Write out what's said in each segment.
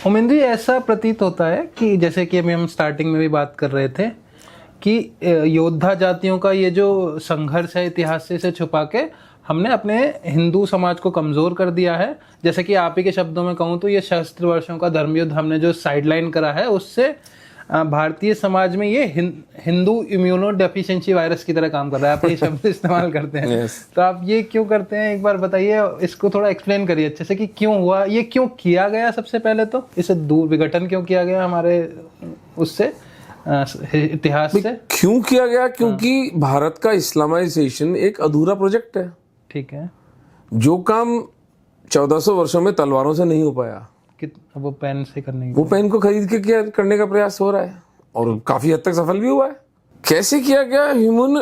उमेंद्र जी, ऐसा प्रतीत होता है कि जैसे कि अभी हम स्टार्टिंग में भी बात कर रहे थे कि योद्धा जातियों का ये जो संघर्ष है इतिहास से, इसे छुपा के हमने अपने हिंदू समाज को कमज़ोर कर दिया है। जैसे कि आप ही के शब्दों में कहूँ तो ये सहस्त्र वर्षों का धर्मयुद्ध हमने जो साइडलाइन करा है, उससे भारतीय समाज में ये हिंदू इम्यूनो डेफिशिएंसी वायरस की तरह काम कर रहा है। आप ये शब्द इस्तेमाल करते हैं। yes. तो आप ये क्यों करते हैं, एक बार बताइए, इसको थोड़ा एक्सप्लेन करिए अच्छे से कि क्यों हुआ, ये क्यों किया गया। सबसे पहले तो इसे दूर विघटन क्यों किया गया हमारे उससे, इतिहास से क्यों किया गया? क्योंकि भारत का इस्लामाइजेशन एक अधूरा प्रोजेक्ट है। ठीक है। जो काम 1400 वर्षों में तलवारों से नहीं हो पाया, वो पेन से करने वो पेन को खरीद के क्या करने का प्रयास हो रहा है, और काफी हद तक सफल भी हुआ है। कैसे किया गया? ह्यूमन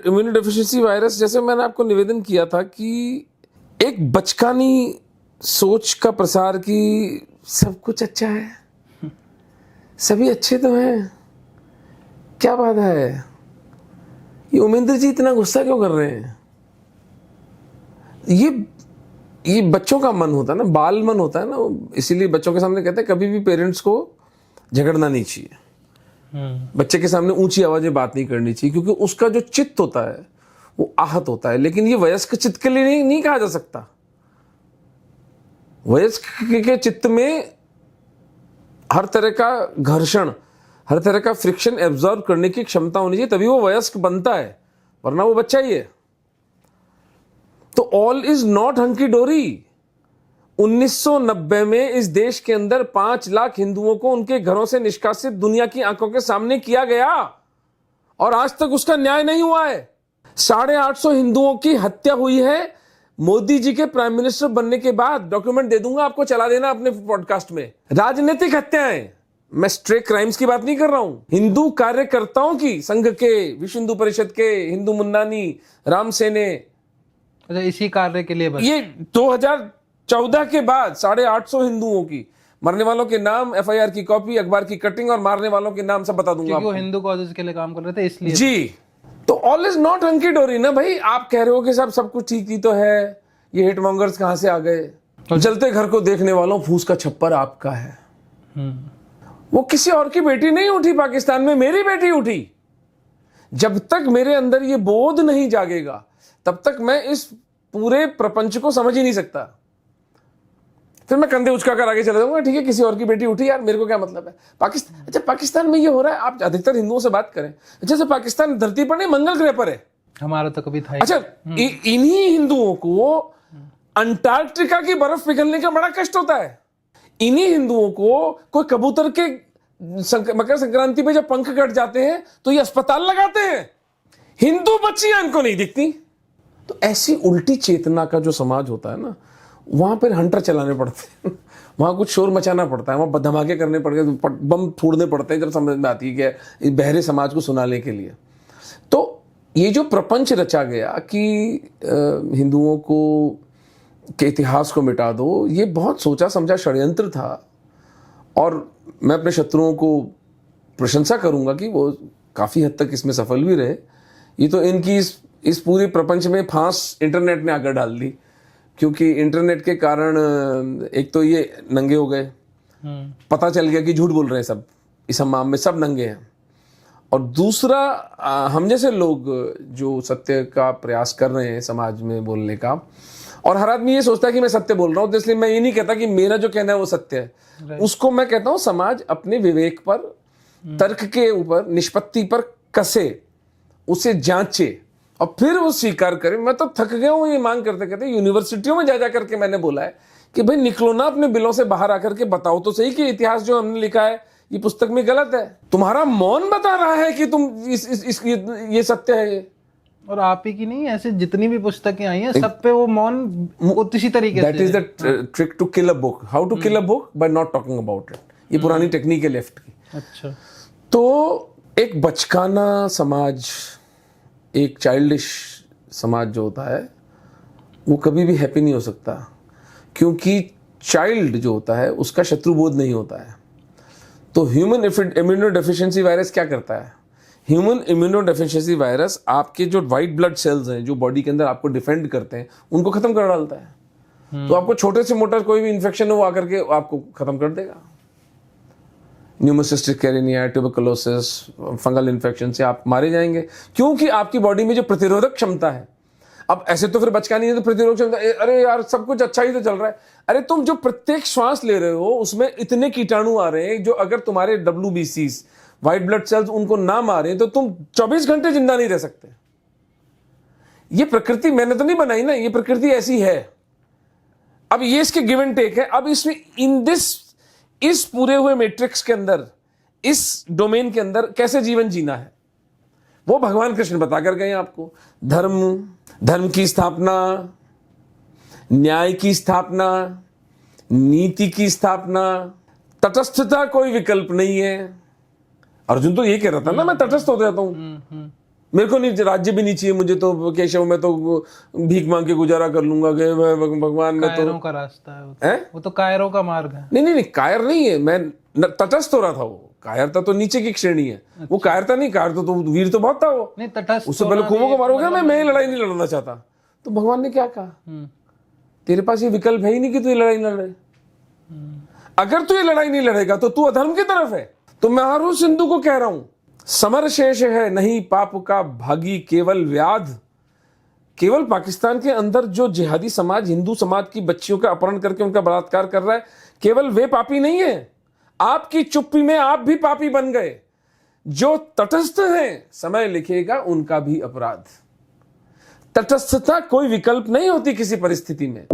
इम्यूनो डेफिशिएंसी वायरस, जैसे मैंने आपको निवेदन किया था कि एक बचकानी सोच का प्रसार की सब कुछ अच्छा है, सभी अच्छे तो हैं, क्या बात है। ये उमेंद्र जी इतना गुस्सा क्यों कर रहे हैं? ये बच्चों का मन होता है ना, बाल मन होता है ना, इसीलिए बच्चों के सामने कहते हैं कभी भी पेरेंट्स को झगड़ना नहीं चाहिए। बच्चे के सामने ऊंची आवाजें बात नहीं करनी चाहिए, क्योंकि उसका जो चित्त होता है वो आहत होता है। लेकिन ये वयस्क चित्त के लिए नहीं कहा जा सकता। वयस्क के चित्त में हर तरह का घर्षण, हर तरह का फ्रिक्शन एब्जॉर्ब करने की क्षमता होनी चाहिए, तभी वो वयस्क बनता है, वरना वो बच्चा ही है। तो ऑल इज नॉट हंकी डोरी। 1990 में इस देश के अंदर 5 लाख हिंदुओं को उनके घरों से निष्कासित दुनिया की आंखों के सामने किया गया, और आज तक उसका न्याय नहीं हुआ है। 850 हिंदुओं की हत्या हुई है मोदी जी के प्राइम मिनिस्टर बनने के बाद। डॉक्यूमेंट दे दूंगा आपको, चला देना अपने पॉडकास्ट में। राजनीतिक हत्याएं, मैं स्ट्रे क्राइम्स की बात नहीं कर रहा हूं। हिंदू कार्यकर्ताओं की, संघ के, विश्व हिंदू परिषद के, हिंदू मुन्नानी, राम सेने, अच्छा, इसी कार्य के लिए बस। ये 2014 के बाद 850 हिंदुओं की, मरने वालों के नाम, एफआईआर की कॉपी, अखबार की कटिंग, और मारने वालों के नाम सब बता दूंगा। क्योंकि वो हिंदू कॉजेज के लिए काम कर रहे थे, इसलिए। जी, तो ऑल इज नॉट हंकी डोरी ना भाई। आप कह रहे हो कि सब कुछ ठीक ही तो है, ये हिटमॉन्गर्स कहां से आ गए? जलते घर को देखने वालों, फूस का छप्पर आपका है। वो किसी और की बेटी नहीं उठी पाकिस्तान में, मेरी बेटी उठी। जब तक मेरे अंदर ये बोध नहीं जागेगा, तब तक मैं इस पूरे प्रपंच को समझ ही नहीं सकता। फिर मैं कंधे उचका आगे चले जाऊंगा, ठीक है किसी और की बेटी उठी यार, मेरे को क्या मतलब है। पाकिस्तान, अच्छा पाकिस्तान में ये हो रहा है, आप अधिकतर हिंदुओं से बात करें, अच्छा से पाकिस्तान धरती पर नहीं मंगल ग्रह पर है। हमारा तो कभी था। अच्छा, इन्हीं हिंदुओं को अंटार्कटिका की बर्फ पिघलने का बड़ा कष्ट होता है। इन्हीं हिंदुओं को कोई कबूतर के मकर संक्रांति पे जब पंख कट जाते हैं तो ये अस्पताल लगाते हैं। हिंदू बच्चियां इनको नहीं दिखती। तो ऐसी उल्टी चेतना का जो समाज होता है ना, वहां पर हंटर चलाने पड़ते हैं, वहां कुछ शोर मचाना पड़ता है, वहां धमाके करने पड़ते हैं, बम फोड़ने पड़ते हैं, जब समझ में आती है कि बहरे समाज को सुनाने के लिए। तो ये जो प्रपंच रचा गया कि हिंदुओं को के इतिहास को मिटा दो, ये बहुत सोचा समझा षड्यंत्र था। और मैं अपने शत्रुओं को प्रशंसा करूंगा कि वो काफी हद तक इसमें सफल भी रहे। ये तो इनकी इस पूरी प्रपंच में फांस इंटरनेट ने आकर डाल दी, क्योंकि इंटरनेट के कारण एक तो ये नंगे हो गए, पता चल गया कि झूठ बोल रहे हैं सब, इस हमाम में सब नंगे हैं। और दूसरा, हम जैसे लोग जो सत्य का प्रयास कर रहे हैं समाज में बोलने का, और हर आदमी ये सोचता है कि मैं सत्य बोल रहा हूं, तो इसलिए मैं ये नहीं कहता कि मेरा जो कहना है वो सत्य है। उसको मैं कहता हूं समाज अपने विवेक पर, तर्क के ऊपर, निष्पत्ति पर कसे, उसे जांचे और फिर वो स्वीकार करे। मैं तो थक गया हूं ये मांग करते करते। यूनिवर्सिटियों में जा करके मैंने बोला है कि भाई निकलो ना अपने बिलों से बाहर आकर के बताओ तो सही कि इतिहास जो हमने लिखा है ये पुस्तक में गलत है। तुम्हारा मौन बता रहा है कि तुम ये सत्य है ये। और आप ही की नहीं, ऐसे जितनी भी पुस्तकें आई हैं सब पे वो मौन उसी तरीके से। That is the trick to kill a book. How to kill a book? By not talking about it. ये पुरानी टेक्निक है लेफ्ट की। अच्छा, तो एक बचकाना समाज, एक चाइल्डिश समाज जो होता है वो कभी भी हैप्पी नहीं हो सकता, क्योंकि चाइल्ड जो होता है उसका शत्रुबोध नहीं होता है। तो ह्यूमन इम्यूनो डेफिशिएंसी वायरस क्या करता है? ह्यूमन इम्यूनो डेफिशिएंसी वायरस आपके जो वाइट ब्लड सेल्स हैं जो बॉडी के अंदर आपको डिफेंड करते हैं उनको खत्म कर डालता है। तो आपको छोटे से मोटा कोई भी इन्फेक्शन हो वो आकर के आपको खत्म कर देगा। न्यूमोसिस्टिक कैरिनिया, ट्यूबरकुलोसिस, फंगल इन्फेक्शन से आप मारे जाएंगे, क्योंकि आपकी बॉडी में जो प्रतिरोधक क्षमता है, अब ऐसे तो फिर बचका नहीं है, तो प्रतिरोधक क्षमता, अरे यार सब कुछ अच्छा ही तो चल रहा है, अरे तुम जो प्रत्येक श्वास ले रहे हो उसमें इतने कीटाणु आ रहे हैं जो अगर तुम्हारे WBCs, व्हाइट ब्लड सेल्स, उनको ना मारे तो तुम 24 घंटे जिंदा नहीं रह सकते। ये प्रकृति मैंने तो नहीं बनाई ना, ये प्रकृति ऐसी है। अब ये इसके गिव एंड टेक है। अब इसमें इस पूरे हुए मैट्रिक्स के अंदर, इस डोमेन के अंदर कैसे जीवन जीना है वो भगवान कृष्ण बता कर गए आपको। धर्म की स्थापना, न्याय की स्थापना, नीति की स्थापना, तटस्थता कोई विकल्प नहीं है। अर्जुन तो ये कह रहा था ना, मैं तटस्थ हो जाता हूं, मेरे को नहीं, राज्य भी नहीं चाहिए मुझे, तो केशव मैं तो भीख मांग के गुजारा कर लूंगा, भगवान में कायरों तो का रास्ता है वो तो कायरों का मार्ग है। नहीं, कायर नहीं है, मैं तटस्थ हो रहा था। वो कायरता तो नीचे की श्रेणी है, वो कायरता नहीं, कायर तो वीर तो बहुत था वो, नहीं तटस्थ उससे पहले कुओं को मारोगे, मैं लड़ाई नहीं लड़ना चाहता। तो भगवान ने क्या कहा, तेरे पास ये विकल्प है ही नहीं कि तू ये लड़ाई लड़ रहे। अगर तू ये लड़ाई नहीं लड़ेगा तो तू अधर्म की तरफ है। तो मैं हर उस हिंदू को कह रहा हूं, समर शेष है नहीं पाप का भागी केवल व्याध। केवल पाकिस्तान के अंदर जो जिहादी समाज हिंदू समाज की बच्चियों का अपहरण करके उनका बलात्कार कर रहा है, केवल वे पापी नहीं है, आपकी चुप्पी में आप भी पापी बन गए। जो तटस्थ हैं, समय लिखेगा उनका भी अपराध। तटस्थता कोई विकल्प नहीं होती किसी परिस्थिति में।